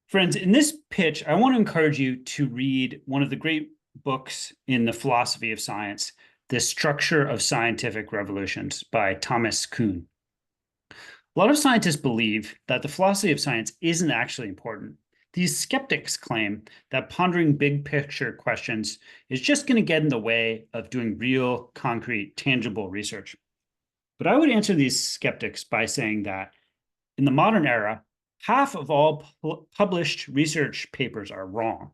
Friends, in this pitch, I want to encourage you to read one of the great books in the philosophy of science, The Structure of Scientific Revolutions by Thomas Kuhn. A lot of scientists believe that the philosophy of science isn't actually important. These skeptics claim that pondering big picture questions is just going to get in the way of doing real, concrete, tangible research. But I would answer these skeptics by saying that in the modern era, half of all published research papers are wrong.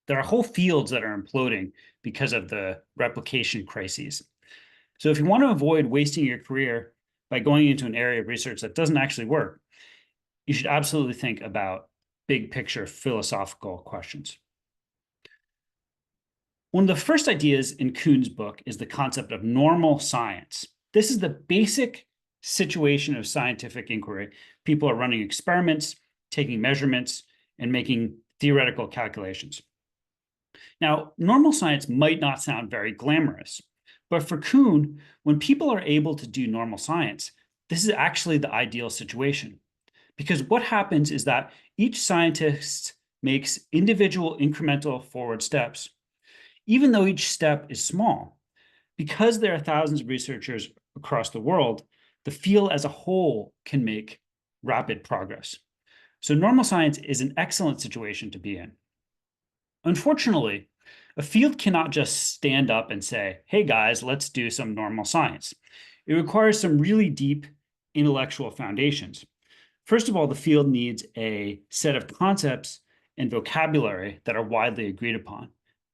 There are whole fields that are imploding because of the replication crises. So if you want to avoid wasting your career by going into an area of research that doesn't actually work, you should absolutely think about big picture philosophical questions. One of the first ideas in Kuhn's book is the concept of normal science. This is the basic situation of scientific inquiry. People are running experiments, taking measurements, and making theoretical calculations. Now, normal science might not sound very glamorous, but for Kuhn, when people are able to do normal science, this is actually the ideal situation. Because what happens is that each scientist makes individual incremental forward steps, even though each step is small. Because there are thousands of researchers across the world, the field as a whole can make rapid progress. So normal science is an excellent situation to be in. Unfortunately, a field cannot just stand up and say, hey guys, let's do some normal science. It requires some really deep intellectual foundations. First of all, the field needs a set of concepts and vocabulary that are widely agreed upon.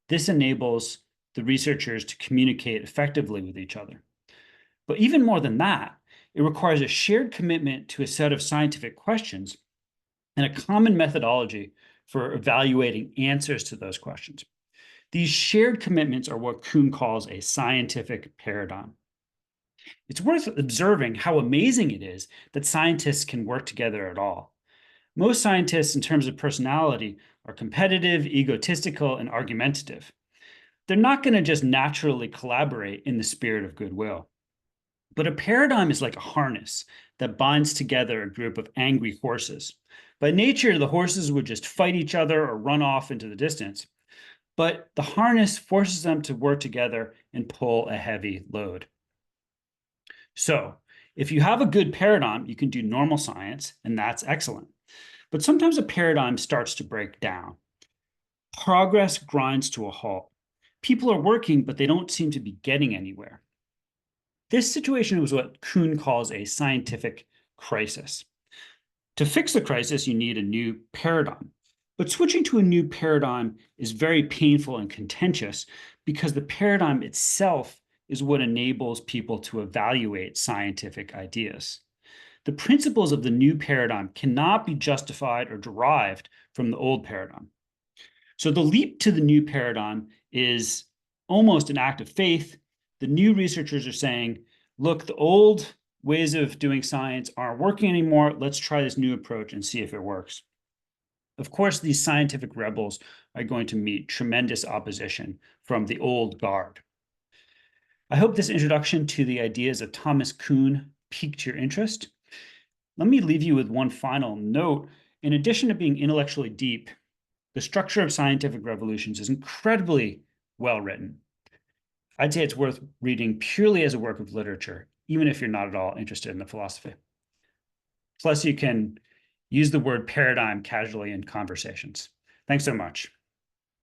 This enables the researchers to communicate effectively with each other. But even more than that, it requires a shared commitment to a set of scientific questions and a common methodology for evaluating answers to those questions. These shared commitments are what Kuhn calls a scientific paradigm. It's worth observing how amazing it is that scientists can work together at all. Most scientists, in terms of personality, are competitive, egotistical, and argumentative. They're not going to just naturally collaborate in the spirit of goodwill. But a paradigm is like a harness that binds together a group of angry horses. By nature, the horses would just fight each other or run off into the distance. But the harness forces them to work together and pull a heavy load. So if you have a good paradigm, you can do normal science, and that's excellent. But sometimes a paradigm starts to break down. Progress grinds to a halt. People are working, but they don't seem to be getting anywhere. This situation was what Kuhn calls a scientific crisis. To fix the crisis, you need a new paradigm. But switching to a new paradigm is very painful and contentious because the paradigm itself is what enables people to evaluate scientific ideas. The principles of the new paradigm cannot be justified or derived from the old paradigm. So the leap to the new paradigm is almost an act of faith. The new researchers are saying, look, the old ways of doing science aren't working anymore. Let's try this new approach and see if it works. Of course, these scientific rebels are going to meet tremendous opposition from the old guard. I hope this introduction to the ideas of Thomas Kuhn piqued your interest. Let me leave you with one final note. In addition to being intellectually deep, The Structure of Scientific Revolutions is incredibly well written. I'd say it's worth reading purely as a work of literature, even if you're not at all interested in the philosophy. Plus, you can use the word paradigm casually in conversations. Thanks so much.